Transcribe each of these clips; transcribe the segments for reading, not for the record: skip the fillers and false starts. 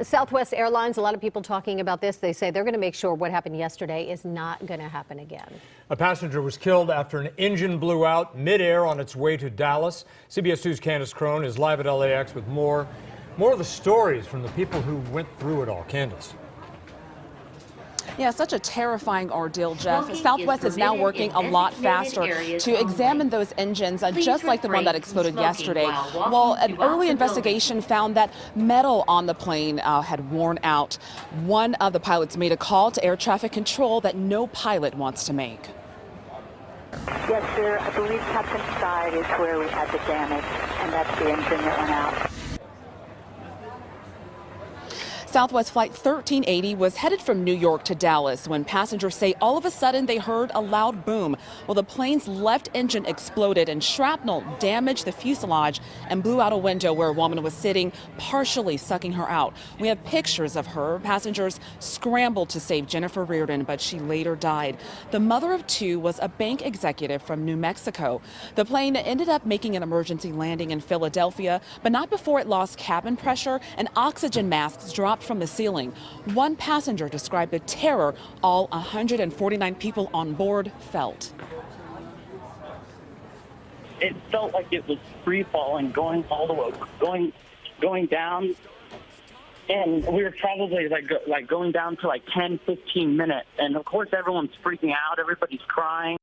Southwest Airlines, a lot of people talking about this. They say they're going to make sure what happened yesterday is not going to happen again. A passenger was killed after an engine blew out midair on its way to Dallas. CBS 2's Kandiss Crone is live at LAX with more of the stories from the people who went through it all. Kandiss. Yeah, such a terrifying ordeal, Jeff. Southwest is now working a lot faster to examine those engines, just like the one that exploded yesterday. Well, an early investigation found that metal on the plane had worn out. One of the pilots made a call to air traffic control that no pilot wants to make. Yes, sir. I believe captain's side is where we had the damage, and that's the engine that went out. Southwest Flight 1380 was headed from New York to Dallas when passengers say all of a sudden they heard a loud boom. Well, the plane's left engine exploded and shrapnel damaged the fuselage and blew out a window where a woman was sitting, partially sucking her out. We have pictures of her. Passengers scrambled to save Jennifer Reardon, but she later died. The mother of two was a bank executive from New Mexico. The plane ended up making an emergency landing in Philadelphia, but not before it lost cabin pressure and oxygen masks dropped from the ceiling. One passenger described the terror all 149 people on board felt. It felt like it was free falling, going all the way, going down, and we were probably like going down to like 10, 15 minutes, and of course everyone's freaking out, everybody's crying.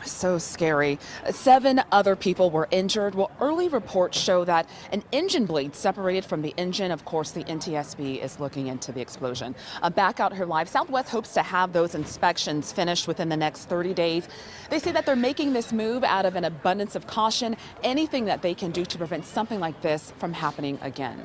So scary. 7 other people were injured. Well, early reports show that an engine bleed separated from the engine. Of course, the NTSB is looking into the explosion. Back out here live, Southwest hopes to have those inspections finished within the next 30 days. They say that they're making this move out of an abundance of caution, anything that they can do to prevent something like this from happening again.